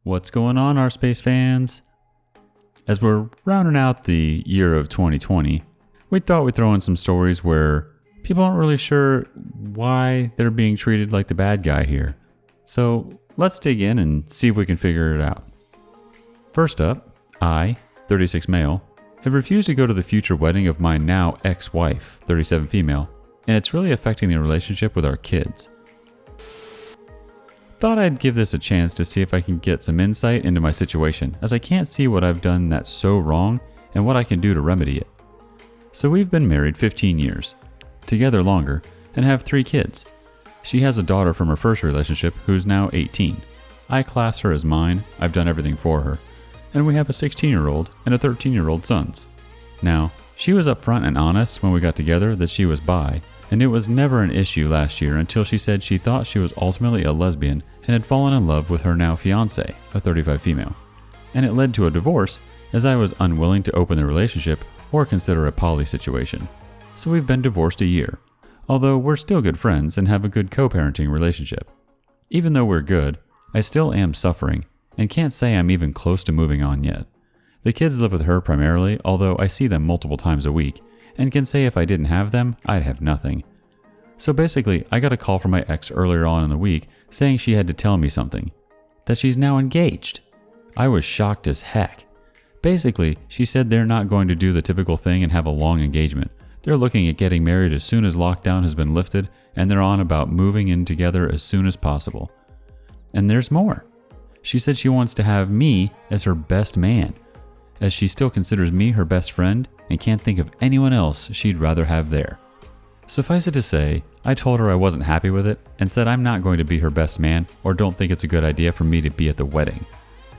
What's going on, our space fans? As we're rounding out the year of 2020, we thought we'd throw in some stories where people aren't really sure why they're being treated like the bad guy here. So let's dig in and see if we can figure it out. First up, I, 36 male, have refused to go to the future wedding of my now ex-wife, 37 female, and it's really affecting the relationship with our kids. Thought I'd give this a chance to see if I can get some insight into my situation, as I can't see what I've done that's so wrong and what I can do to remedy it. So we've been married 15 years, together longer, and have 3 kids. She has a daughter from her first relationship who's now 18. I class her as mine, I've done everything for her, and we have a 16-year-old and a 13-year-old sons. Now, she was upfront and honest when we got together that she was bi, and it was never an issue last year until she said she thought she was ultimately a lesbian and had fallen in love with her now fiancé, a 35 female. And it led to a divorce, as I was unwilling to open the relationship or consider a poly situation. So we've been divorced a year, although we're still good friends and have a good co-parenting relationship. Even though we're good, I still am suffering and can't say I'm even close to moving on yet. The kids live with her primarily, although I see them multiple times a week, and can say if I didn't have them, I'd have nothing. So basically, I got a call from my ex earlier on in the week saying she had to tell me something. That she's now engaged. I was shocked as heck. Basically, she said they're not going to do the typical thing and have a long engagement. They're looking at getting married as soon as lockdown has been lifted, and they're on about moving in together as soon as possible. And there's more. She said she wants to have me as her best man, as she still considers me her best friend and can't think of anyone else she'd rather have there. Suffice it to say, I told her I wasn't happy with it and said I'm not going to be her best man or don't think it's a good idea for me to be at the wedding.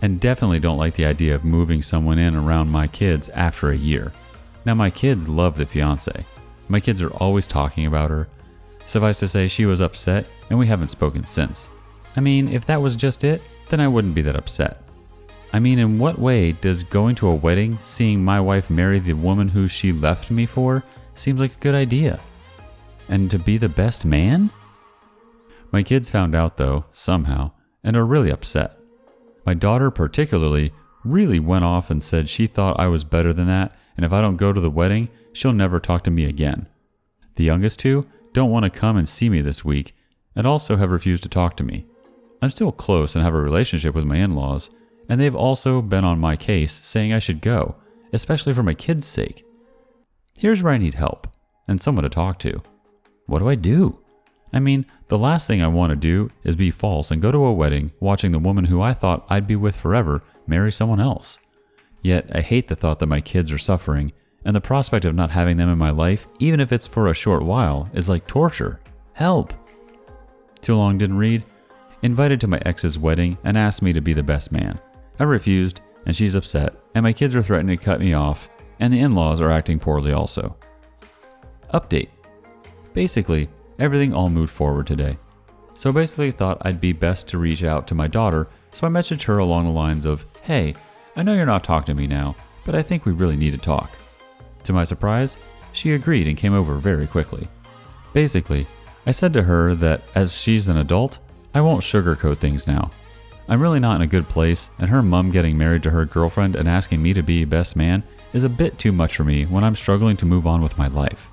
And definitely don't like the idea of moving someone in around my kids after a year. Now my kids love the fiancé. My kids are always talking about her. Suffice to say, she was upset and we haven't spoken since. I mean, if that was just it, then I wouldn't be that upset. I mean, in what way does going to a wedding, seeing my wife marry the woman who she left me for, seems like a good idea? And to be the best man? My kids found out though, somehow, and are really upset. My daughter particularly really went off and said she thought I was better than that, and if I don't go to the wedding, she'll never talk to me again. The youngest 2 don't want to come and see me this week, and also have refused to talk to me. I'm still close and have a relationship with my in-laws, and they've also been on my case saying I should go, especially for my kids' sake. Here's where I need help, and someone to talk to. What do I do? I mean, the last thing I want to do is be false and go to a wedding watching the woman who I thought I'd be with forever marry someone else. Yet I hate the thought that my kids are suffering, and the prospect of not having them in my life, even if it's for a short while, is like torture. Help! Too long didn't read? Invited to my ex's wedding and asked me to be the best man. I refused, and she's upset, and my kids are threatening to cut me off, and the in-laws are acting poorly also. Update. Basically, everything all moved forward today. So basically thought I'd be best to reach out to my daughter, so I messaged her along the lines of, "Hey, I know you're not talking to me now, but I think we really need to talk." To my surprise, she agreed and came over very quickly. Basically, I said to her that as she's an adult, I won't sugarcoat things now. I'm really not in a good place, and her mom getting married to her girlfriend and asking me to be best man is a bit too much for me when I'm struggling to move on with my life.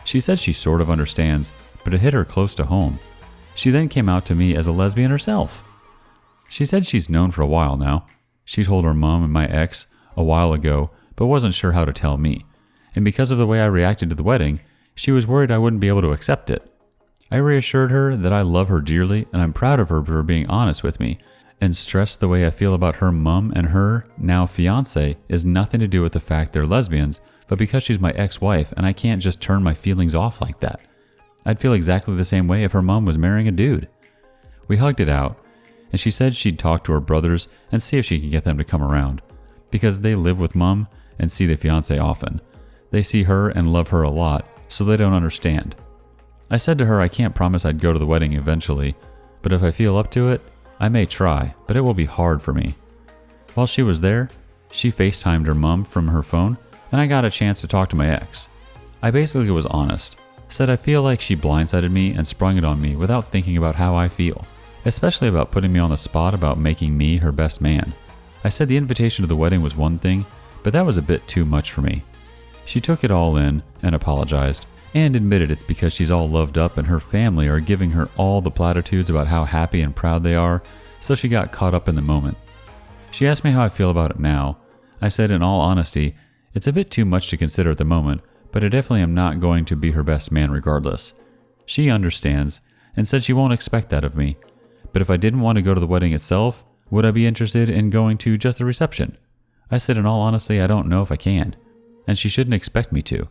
She said she sort of understands, but it hit her close to home. She then came out to me as a lesbian herself. She said she's known for a while now. She told her mom and my ex a while ago, but wasn't sure how to tell me. And because of the way I reacted to the wedding, she was worried I wouldn't be able to accept it. I reassured her that I love her dearly and I'm proud of her for being honest with me, and stressed the way I feel about her mom and her now fiancé is nothing to do with the fact they're lesbians, but because she's my ex-wife and I can't just turn my feelings off like that. I'd feel exactly the same way if her mom was marrying a dude. We hugged it out, and she said she'd talk to her brothers and see if she could get them to come around, because they live with mom and see the fiancé often. They see her and love her a lot, so they don't understand. I said to her I can't promise I'd go to the wedding eventually, but if I feel up to it, I may try, but it will be hard for me. While she was there, she FaceTimed her mom from her phone, and I got a chance to talk to my ex. I basically was honest, said I feel like she blindsided me and sprung it on me without thinking about how I feel, especially about putting me on the spot about making me her best man. I said the invitation to the wedding was one thing, but that was a bit too much for me. She took it all in and apologized, and admitted it's because she's all loved up and her family are giving her all the platitudes about how happy and proud they are, so she got caught up in the moment. She asked me how I feel about it now. I said in all honesty, it's a bit too much to consider at the moment, but I definitely am not going to be her best man regardless. She understands, and said she won't expect that of me. But if I didn't want to go to the wedding itself, would I be interested in going to just the reception? I said in all honesty, I don't know if I can, and she shouldn't expect me to.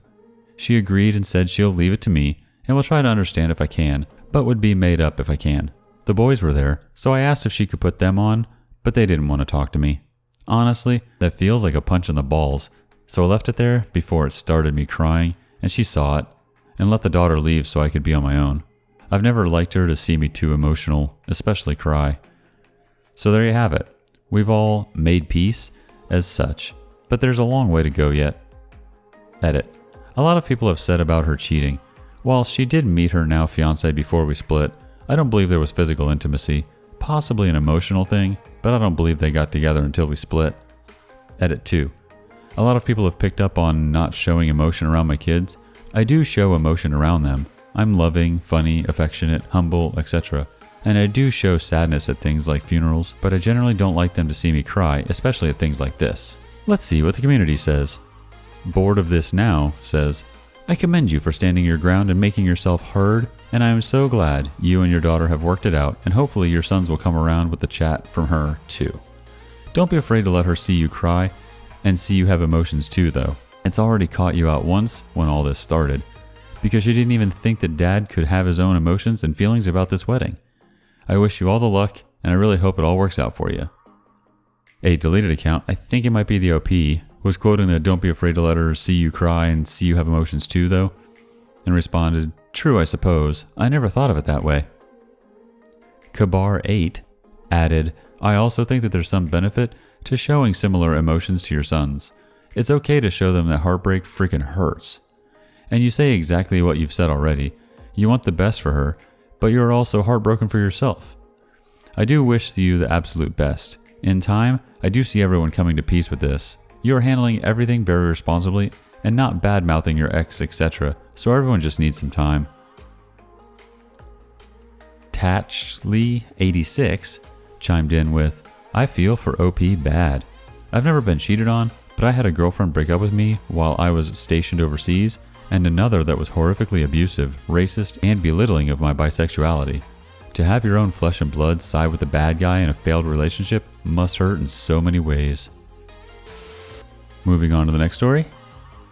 She agreed and said she'll leave it to me, and will try to understand if I can, but would be made up if I can. The boys were there, so I asked if she could put them on, but they didn't want to talk to me. Honestly, that feels like a punch in the balls, so I left it there before it started me crying, and she saw it, and let the daughter leave so I could be on my own. I've never liked her to see me too emotional, especially cry. So there you have it. We've all made peace as such, but there's a long way to go yet. Edit. A lot of people have said about her cheating. While she did meet her now fiancé before we split, I don't believe there was physical intimacy, possibly an emotional thing, but I don't believe they got together until we split. Edit 2. A lot of people have picked up on not showing emotion around my kids. I do show emotion around them. I'm loving, funny, affectionate, humble, etc. And I do show sadness at things like funerals, but I generally don't like them to see me cry, especially at things like this. Let's see what the community says. Bored of This Now says, I commend you for standing your ground and making yourself heard, and I am so glad you and your daughter have worked it out, and hopefully your sons will come around with the chat from her too. Don't be afraid to let her see you cry, and see you have emotions too though. It's already caught you out once when all this started, because you didn't even think that Dad could have his own emotions and feelings about this wedding. I wish you all the luck, and I really hope it all works out for you. A deleted account, I think it might be the OP, was quoting the don't be afraid to let her see you cry and see you have emotions too though, and responded, true I suppose, I never thought of it that way. Kabar8 added, I also think that there's some benefit to showing similar emotions to your sons. It's okay to show them that heartbreak freaking hurts. And you say exactly what you've said already. You want the best for her, but you're also heartbroken for yourself. I do wish you the absolute best. In time, I do see everyone coming to peace with this. You are handling everything very responsibly and not bad-mouthing your ex, etc. So everyone just needs some time. Tatchley86 chimed in with, I feel for OP bad. I've never been cheated on, but I had a girlfriend break up with me while I was stationed overseas, and another that was horrifically abusive, racist, and belittling of my bisexuality. To have your own flesh and blood side with the bad guy in a failed relationship must hurt in so many ways. Moving on to the next story.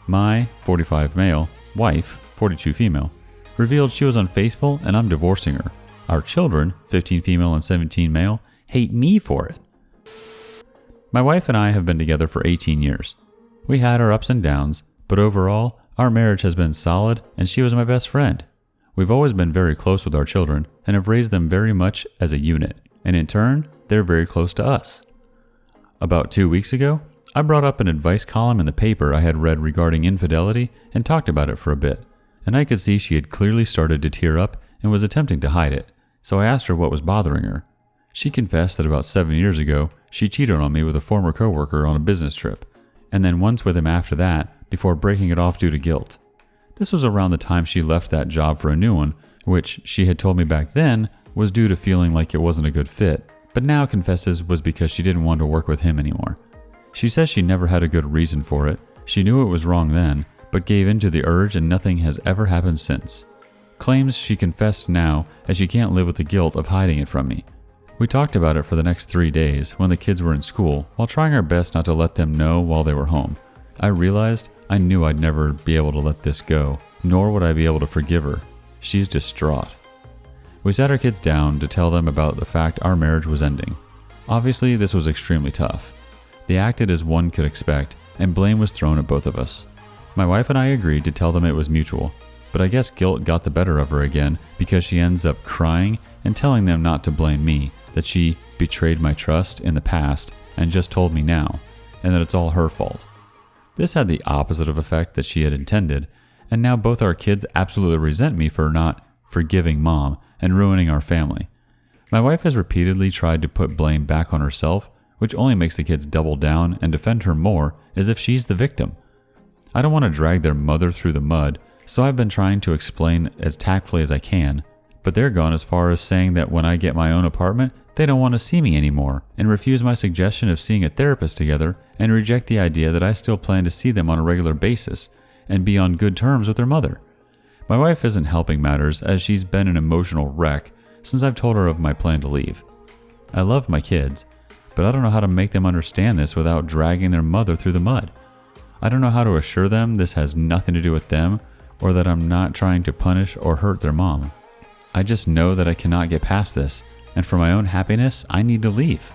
My 45 male wife, 42 female, revealed she was unfaithful and I'm divorcing her. Our children, 15 female and 17 male, hate me for it. My wife and I have been together for 18 years. We had our ups and downs, but overall, our marriage has been solid and she was my best friend. We've always been very close with our children and have raised them very much as a unit, and in turn, they're very close to us. About 2 weeks ago, I brought up an advice column in the paper I had read regarding infidelity and talked about it for a bit, and I could see she had clearly started to tear up and was attempting to hide it, so I asked her what was bothering her. She confessed that about 7 years ago, she cheated on me with a former coworker on a business trip, and then once with him after that, before breaking it off due to guilt. This was around the time she left that job for a new one, which she had told me back then was due to feeling like it wasn't a good fit, but now confesses was because she didn't want to work with him anymore. She says she never had a good reason for it. She knew it was wrong then, but gave in to the urge and nothing has ever happened since. Claims she confessed now as she can't live with the guilt of hiding it from me. We talked about it for the next 3 days when the kids were in school, while trying our best not to let them know while they were home. I realized I knew I'd never be able to let this go, nor would I be able to forgive her. She's distraught. We sat our kids down to tell them about the fact our marriage was ending. Obviously, this was extremely tough. They acted as one could expect, and blame was thrown at both of us. My wife and I agreed to tell them it was mutual, but I guess guilt got the better of her again because she ends up crying and telling them not to blame me, that she betrayed my trust in the past and just told me now, and that it's all her fault. This had the opposite of effect that she had intended, and now both our kids absolutely resent me for not forgiving Mom and ruining our family. My wife has repeatedly tried to put blame back on herself, which only makes the kids double down and defend her more as if she's the victim. I don't want to drag their mother through the mud, so I've been trying to explain as tactfully as I can, but they're gone as far as saying that when I get my own apartment, they don't want to see me anymore and refuse my suggestion of seeing a therapist together and reject the idea that I still plan to see them on a regular basis and be on good terms with their mother. My wife isn't helping matters as she's been an emotional wreck since I've told her of my plan to leave. I love my kids, but I don't know how to make them understand this without dragging their mother through the mud. I don't know how to assure them this has nothing to do with them or that I'm not trying to punish or hurt their mom. I just know that I cannot get past this, and for my own happiness, I need to leave.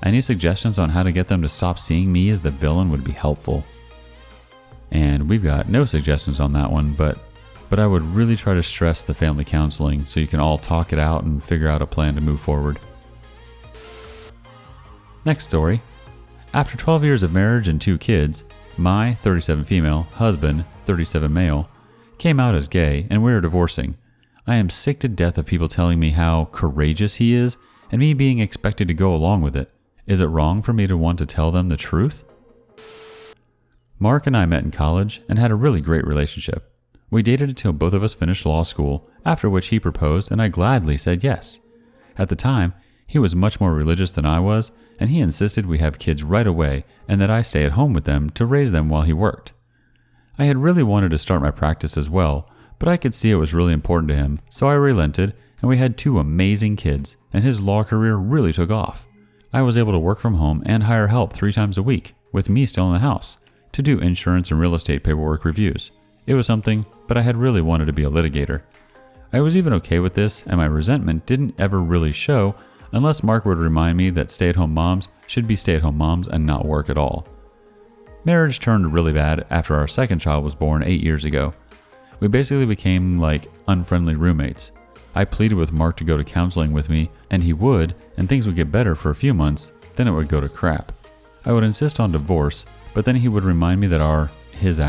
Any suggestions on how to get them to stop seeing me as the villain would be helpful. And we've got no suggestions on that one, but I would really try to stress the family counseling so you can all talk it out and figure out a plan to move forward. Next story. After 12 years of marriage and 2 kids, my 37 female husband, 37 male, came out as gay and we are divorcing. I am sick to death of people telling me how courageous he is and me being expected to go along with it. Is it wrong for me to want to tell them the truth? Mark and I met in college and had a really great relationship. We dated until both of us finished law school, after which he proposed and I gladly said yes. At the time, he was much more religious than I was, and he insisted we have kids right away and that I stay at home with them to raise them while he worked. I had really wanted to start my practice as well, but I could see it was really important to him, so I relented and we had 2 amazing kids and his law career really took off. I was able to work from home and hire help 3 times a week, with me still in the house, to do insurance and real estate paperwork reviews. It was something, but I had really wanted to be a litigator. I was even okay with this, and my resentment didn't ever really show unless Mark would remind me that stay-at-home moms should be stay-at-home moms and not work at all. Marriage turned really bad after our second child was born 8 years ago. We basically became like unfriendly roommates. I pleaded with Mark to go to counseling with me, and he would, and things would get better for a few months, then it would go to crap. I would insist on divorce, but then he would remind me that his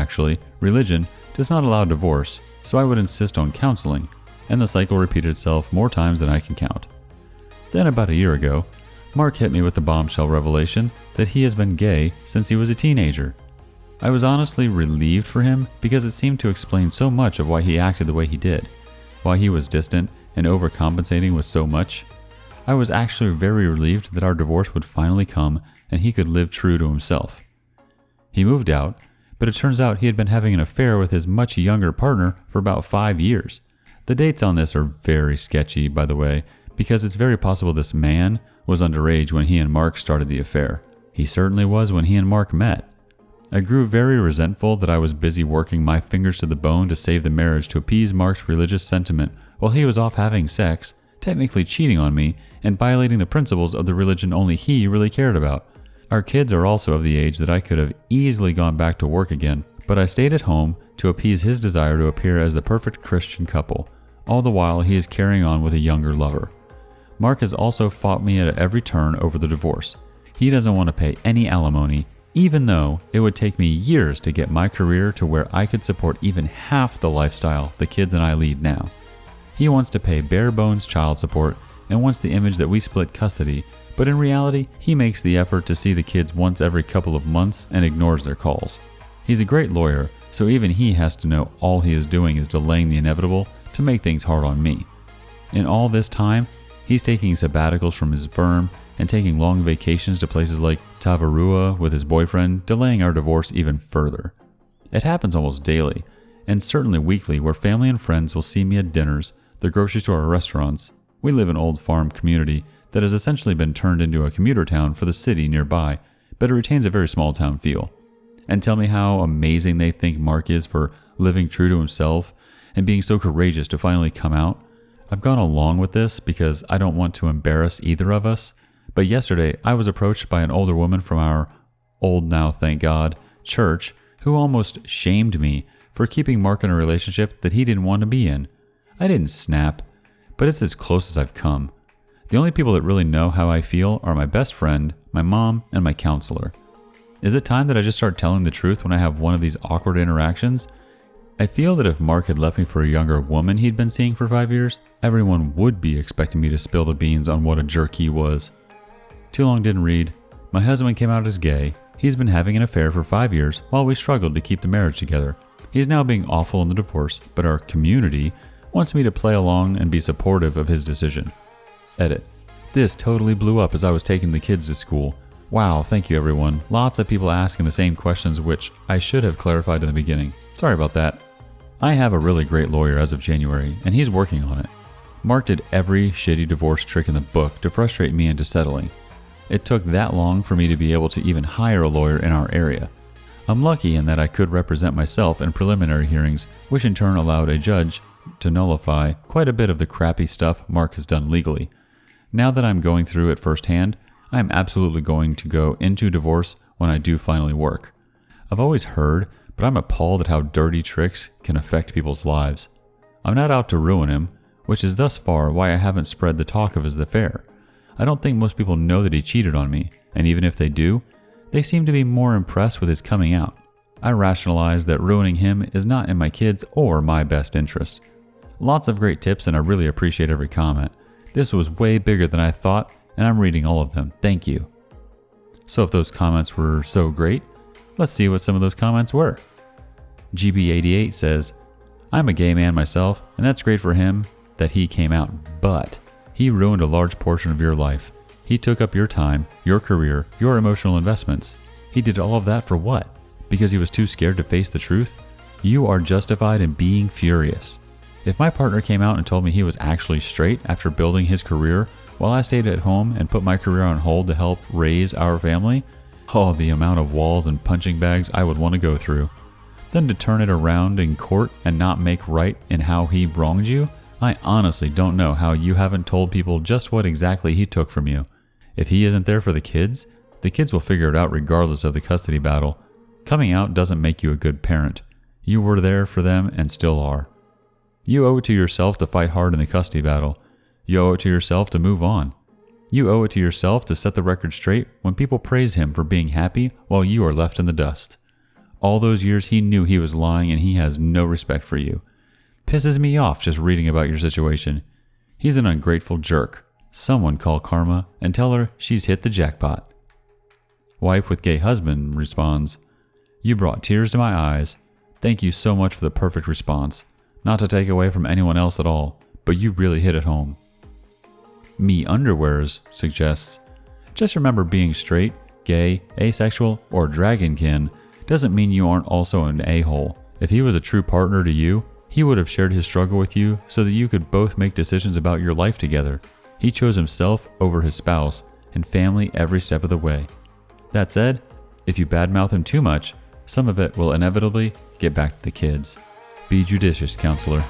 religion does not allow divorce, so I would insist on counseling, and the cycle repeated itself more times than I can count. Then about a year ago, Mark hit me with the bombshell revelation that he has been gay since he was a teenager. I was honestly relieved for him because it seemed to explain so much of why he acted the way he did, why he was distant and overcompensating with so much. I was actually very relieved that our divorce would finally come and he could live true to himself. He moved out, but it turns out he had been having an affair with his much younger partner for about 5 years. The dates on this are very sketchy, by the way, because it's very possible this man was underage when he and Mark started the affair. He certainly was when he and Mark met. I grew very resentful that I was busy working my fingers to the bone to save the marriage to appease Mark's religious sentiment while he was off having sex, technically cheating on me, and violating the principles of the religion only he really cared about. Our kids are also of the age that I could have easily gone back to work again, but I stayed at home to appease his desire to appear as the perfect Christian couple. All the while he is carrying on with a younger lover. Mark has also fought me at every turn over the divorce. He doesn't want to pay any alimony, even though it would take me years to get my career to where I could support even half the lifestyle the kids and I lead now. He wants to pay bare bones child support and wants the image that we split custody, but in reality, he makes the effort to see the kids once every couple of months and ignores their calls. He's a great lawyer, so even he has to know all he is doing is delaying the inevitable to make things hard on me. In all this time, he's taking sabbaticals from his firm and taking long vacations to places like Tavarua with his boyfriend, delaying our divorce even further. It happens almost daily, and certainly weekly, where family and friends will see me at dinners, the grocery store or restaurants. We live in an old farm community that has essentially been turned into a commuter town for the city nearby, but it retains a very small town feel. And tell me how amazing they think Mark is for living true to himself and being so courageous to finally come out. I've gone along with this because I don't want to embarrass either of us, but yesterday I was approached by an older woman from our old now, thank God, church who almost shamed me for keeping Mark in a relationship that he didn't want to be in. I didn't snap, but it's as close as I've come. The only people that really know how I feel are my best friend, my mom, and my counselor. Is it time that I just start telling the truth when I have one of these awkward interactions? I feel that if Mark had left me for a younger woman he'd been seeing for 5 years, everyone would be expecting me to spill the beans on what a jerk he was. Too long didn't read. My husband came out as gay. He's been having an affair for 5 years while we struggled to keep the marriage together. He's now being awful in the divorce, but our community wants me to play along and be supportive of his decision. Edit. This totally blew up as I was taking the kids to school. Wow, thank you everyone. Lots of people asking the same questions which I should have clarified in the beginning. Sorry about that. I have a really great lawyer as of January, and he's working on it. Mark did every shitty divorce trick in the book to frustrate me into settling. It took that long for me to be able to even hire a lawyer in our area. I'm lucky in that I could represent myself in preliminary hearings, which in turn allowed a judge to nullify quite a bit of the crappy stuff Mark has done legally. Now that I'm going through it firsthand, I am absolutely going to go into divorce when I do finally work. I've always heard, but I'm appalled at how dirty tricks can affect people's lives. I'm not out to ruin him, which is thus far why I haven't spread the talk of his affair. I don't think most people know that he cheated on me, and even if they do, they seem to be more impressed with his coming out. I rationalize that ruining him is not in my kids or my best interest. Lots of great tips, and I really appreciate every comment. This was way bigger than I thought, and I'm reading all of them. Thank you. So if those comments were so great, let's see what some of those comments were. GB88 says, I'm a gay man myself, and that's great for him that he came out, but he ruined a large portion of your life. He took up your time, your career, your emotional investments. He did all of that for what? Because he was too scared to face the truth? You are justified in being furious. If my partner came out and told me he was actually straight after building his career while I stayed at home and put my career on hold to help raise our family, the amount of walls and punching bags I would want to go through. Then to turn it around in court and not make right in how he wronged you, I honestly don't know how you haven't told people just what exactly he took from you. If he isn't there for the kids will figure it out regardless of the custody battle. Coming out doesn't make you a good parent. You were there for them and still are. You owe it to yourself to fight hard in the custody battle. You owe it to yourself to move on. You owe it to yourself to set the record straight when people praise him for being happy while you are left in the dust. All those years he knew he was lying and he has no respect for you. Pisses me off just reading about your situation. He's an ungrateful jerk. Someone call Karma and tell her she's hit the jackpot. Wife with gay husband responds, You brought tears to my eyes. Thank you so much for the perfect response. Not to take away from anyone else at all, but you really hit it home. Me Underwears suggests, just remember being straight, gay, asexual, or dragonkin doesn't mean you aren't also an a-hole. If he was a true partner to you, he would have shared his struggle with you so that you could both make decisions about your life together. He chose himself over his spouse and family every step of the way. That said, if you badmouth him too much, some of it will inevitably get back to the kids. Be judicious, counselor.